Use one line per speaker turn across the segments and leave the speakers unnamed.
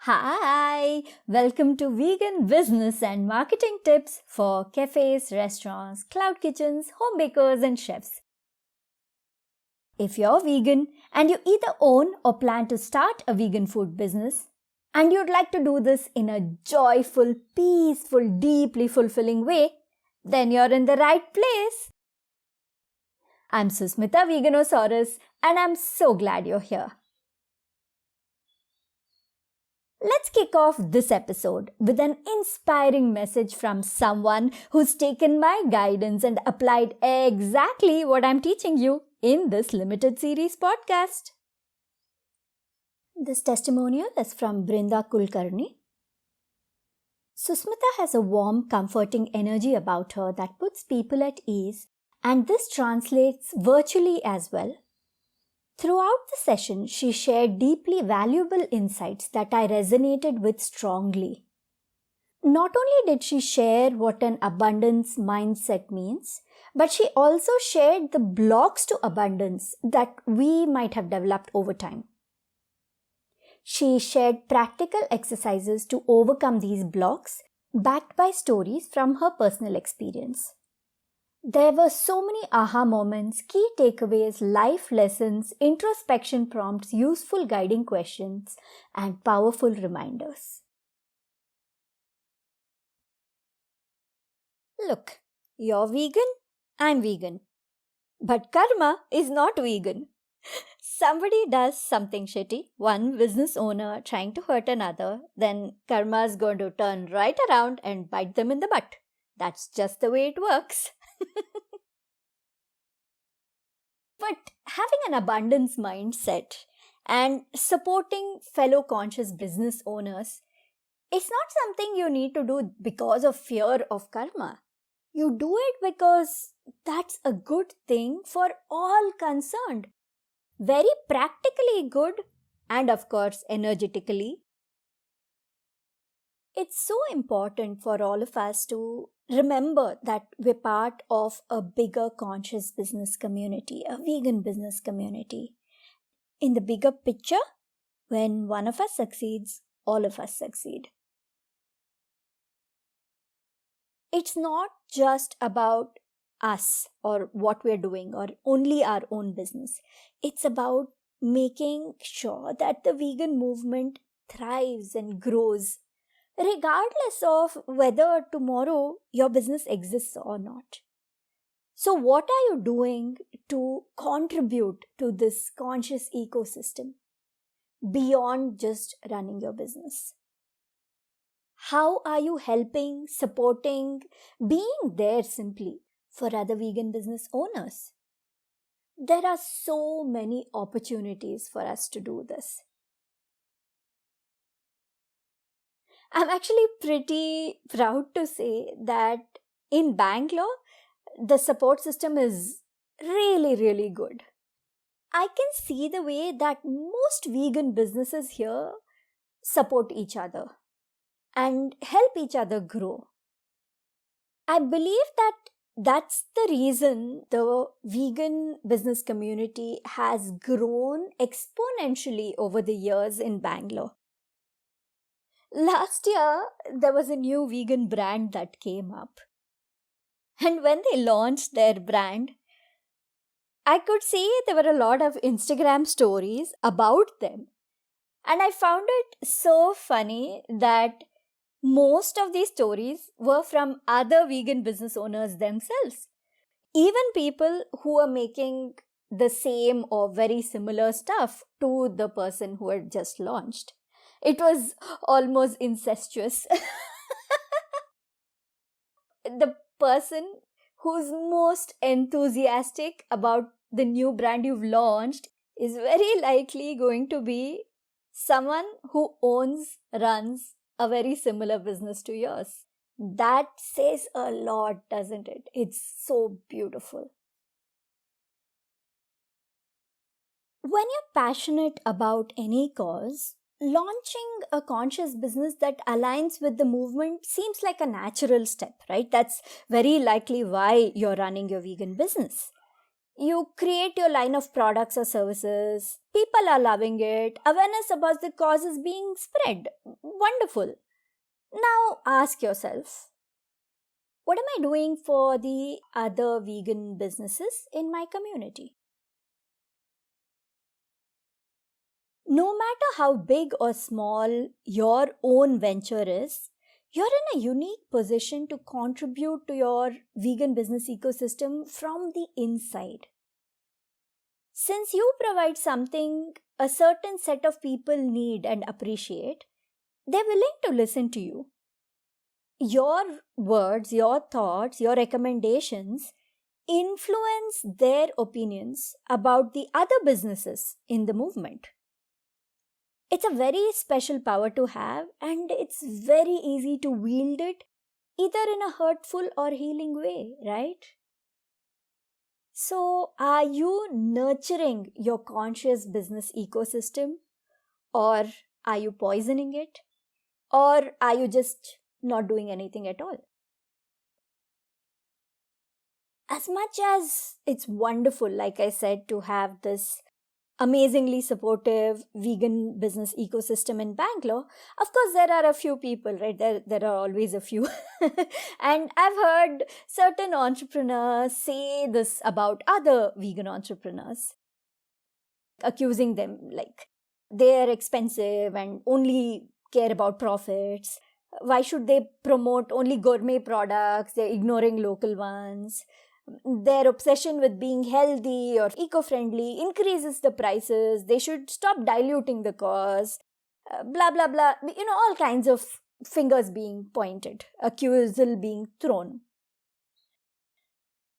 Hi, welcome to Vegan Business and Marketing Tips for cafes, restaurants, cloud kitchens, home bakers, and chefs. If you're vegan and you either own or plan to start a vegan food business, and you'd like to do this in a joyful, peaceful, deeply fulfilling way, then you're in the right place. I'm Susmitha Veganosaurus, and I'm so glad you're here. Let's kick off this episode with an inspiring message from someone who's taken my guidance and applied exactly what I'm teaching you in this limited series podcast. This testimonial is from Brinda Kulkarni. Susmitha has a warm, comforting energy about her that puts people at ease, and this translates virtually as well. Throughout the session, she shared deeply valuable insights that I resonated with strongly. Not only did she share what an abundance mindset means, but she also shared the blocks to abundance that we might have developed over time. She shared practical exercises to overcome these blocks, backed by stories from her personal experience. There were so many aha moments, key takeaways, life lessons, introspection prompts, useful guiding questions, and powerful reminders. Look, you're vegan, I'm vegan. But karma is not vegan. Somebody does something shitty, one business owner trying to hurt another, then karma is going to turn right around and bite them in the butt. That's just the way it works. But having an abundance mindset and supporting fellow conscious business owners, it's not something you need to do because of fear of karma. You do it because that's a good thing for all concerned. Very practically good and, of course, energetically. It's so important for all of us to remember that we're part of a bigger conscious business community, a vegan business community. In the bigger picture, when one of us succeeds, all of us succeed. It's not just about us or what we're doing or only our own business. It's about making sure that the vegan movement thrives and grows, regardless of whether tomorrow your business exists or not. So, what are you doing to contribute to this conscious ecosystem beyond just running your business? How are you helping, supporting, being there simply for other vegan business owners? There are so many opportunities for us to do this. I'm actually pretty proud to say that in Bangalore, the support system is really, really good. I can see the way that most vegan businesses here support each other and help each other grow. I believe that that's the reason the vegan business community has grown exponentially over the years in Bangalore. Last year, there was a new vegan brand that came up. And when they launched their brand, I could see there were a lot of Instagram stories about them. And I found it so funny that most of these stories were from other vegan business owners themselves. Even people who are making the same or very similar stuff to the person who had just launched. It was almost incestuous. The person who's most enthusiastic about the new brand you've launched is very likely going to be someone who runs a very similar business to yours. That says a lot, doesn't it? It's so beautiful. When you're passionate about any cause, launching a conscious business that aligns with the movement seems like a natural step, right? That's very likely why you're running your vegan business. You create your line of products or services. People are loving it. Awareness about the cause is being spread. Wonderful. Now ask yourself, what am I doing for the other vegan businesses in my community? No matter how big or small your own venture is, you're in a unique position to contribute to your vegan business ecosystem from the inside. Since you provide something a certain set of people need and appreciate, they're willing to listen to you. Your words, your thoughts, your recommendations influence their opinions about the other businesses in the movement. It's a very special power to have, and it's very easy to wield it either in a hurtful or healing way, right? So, are you nurturing your conscious business ecosystem, or are you poisoning it, or are you just not doing anything at all? As much as it's wonderful, like I said, to have this amazingly supportive vegan business ecosystem in Bangalore, of course, there are a few people, right? There are always a few. And I've heard certain entrepreneurs say this about other vegan entrepreneurs, accusing them like they're expensive and only care about profits. Why should they promote only gourmet products? They're ignoring local ones. Their obsession with being healthy or eco-friendly increases the prices. They should stop diluting the cause. Blah, blah, blah. All kinds of fingers being pointed, accusal being thrown.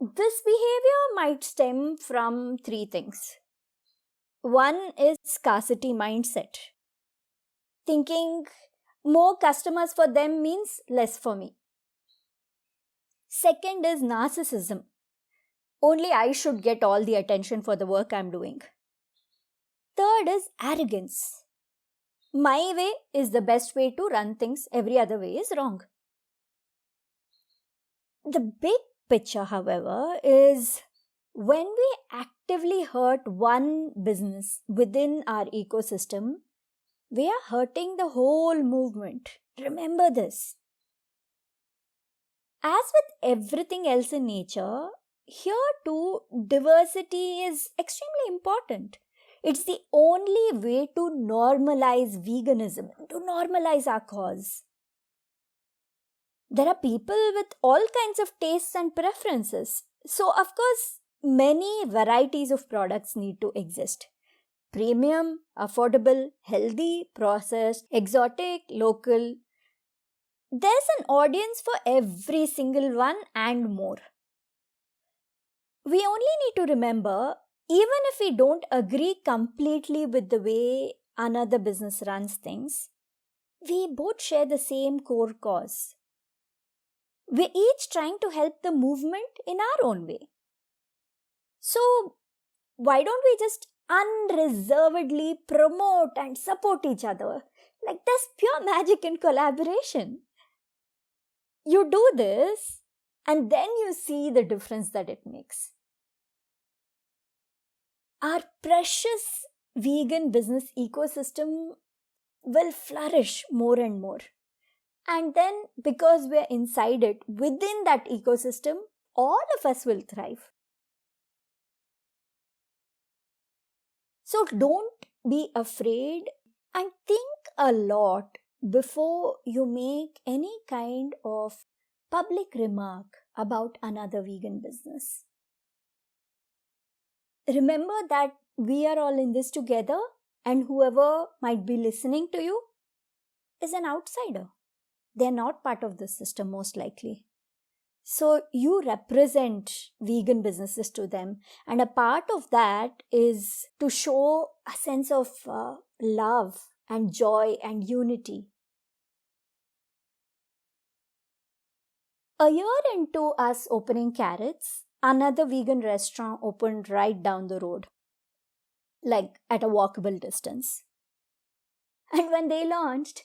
This behavior might stem from three things. One is scarcity mindset. Thinking more customers for them means less for me. Second is narcissism. Only I should get all the attention for the work I'm doing. Third is arrogance. My way is the best way to run things, every other way is wrong. The big picture, however, is when we actively hurt one business within our ecosystem, we are hurting the whole movement. Remember this. As with everything else in nature, here too, diversity is extremely important. It's the only way to normalize veganism, to normalize our cause. There are people with all kinds of tastes and preferences. So, of course, many varieties of products need to exist. Premium, affordable, healthy, processed, exotic, local. There's an audience for every single one and more. We only need to remember, even if we don't agree completely with the way another business runs things, we both share the same core cause. We're each trying to help the movement in our own way. So, why don't we just unreservedly promote and support each other? Like there's pure magic in collaboration. You do this, and then you see the difference that it makes. Our precious vegan business ecosystem will flourish more and more. And then, because we're inside it, within that ecosystem, all of us will thrive. So don't be afraid and think a lot before you make any kind of public remark about another vegan business. Remember that we are all in this together, and whoever might be listening to you is an outsider. They're not part of the system, most likely. So you represent vegan businesses to them, and a part of that is to show a sense of love and joy and unity. A year into us opening Carrots, another vegan restaurant opened right down the road, like at a walkable distance. And when they launched,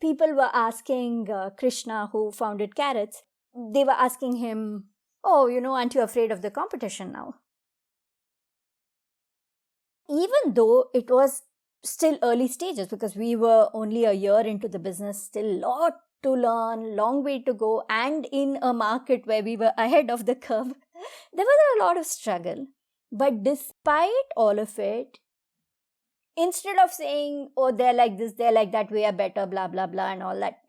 people were asking Krishna, who founded Carrots, they were asking him, oh, aren't you afraid of the competition now? even though it was still early stages, because we were only a year into the business, still lot to learn, long way to go, and in a market where we were ahead of the curve, there was a lot of struggle. But despite all of it, instead of saying, oh, they're like this, they're like that, we are better, blah, blah, blah, and all that,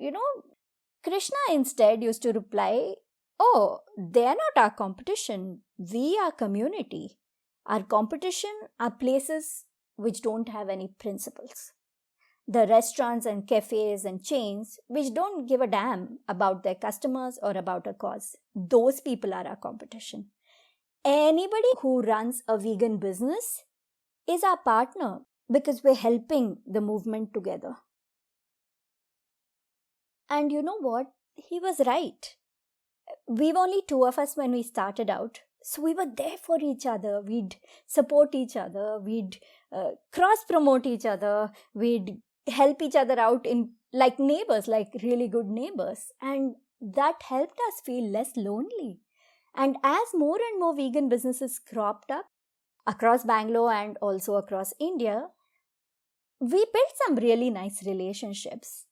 Krishna instead used to reply, oh, they're not our competition. We are community. Our competition are places which don't have any principles. The restaurants and cafes and chains which don't give a damn about their customers or about a cause. Those people are our competition. Anybody who runs a vegan business is our partner because we're helping the movement together. And you know what? He was right. We were only two of us when we started out. So we were there for each other. We'd support each other. We'd cross-promote each other. We'd help each other out in like neighbors, like really good neighbors. And that helped us feel less lonely. And as more and more vegan businesses cropped up across Bangalore and also across India, we built some really nice relationships.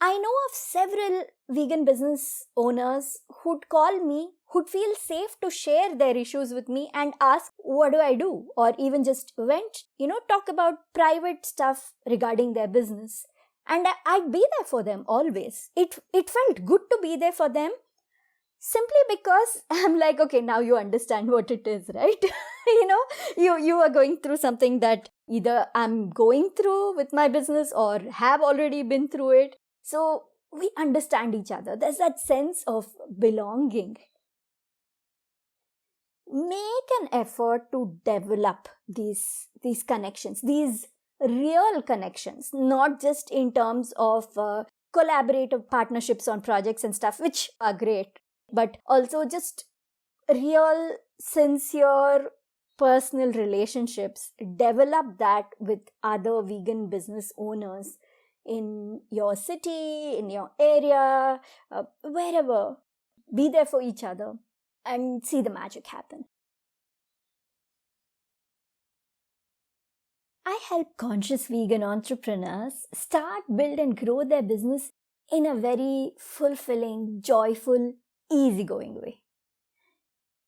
I know of several vegan business owners who'd call me, who'd feel safe to share their issues with me and ask, what do I do? Or even just went, talk about private stuff regarding their business. And I'd be there for them always. It felt good to be there for them simply because I'm like, okay, now you understand what it is, right? You are going through something that either I'm going through with my business or have already been through it. So we understand each other. There's that sense of belonging. Make an effort to develop these connections, these real connections, not just in terms of collaborative partnerships on projects and stuff, which are great, but also just real, sincere, personal relationships. Develop that with other vegan business owners in your city, in your area, wherever. Be there for each other and see the magic happen. I help conscious vegan entrepreneurs start, build, and grow their business in a very fulfilling, joyful, easygoing way.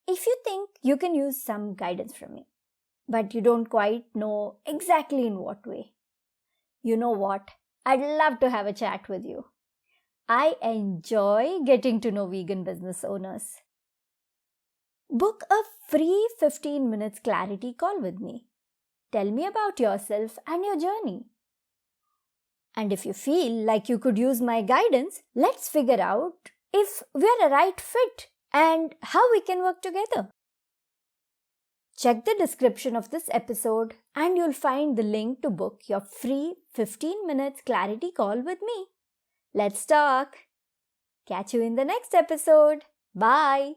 If you think you can use some guidance from me, but you don't quite know exactly in what way, you know what? I'd love to have a chat with you. I enjoy getting to know vegan business owners. Book a free 15 minutes clarity call with me. Tell me about yourself and your journey. And if you feel like you could use my guidance, let's figure out if we're a right fit and how we can work together. Check the description of this episode and you'll find the link to book your free 15 minutes clarity call with me. Let's talk. Catch you in the next episode. Bye.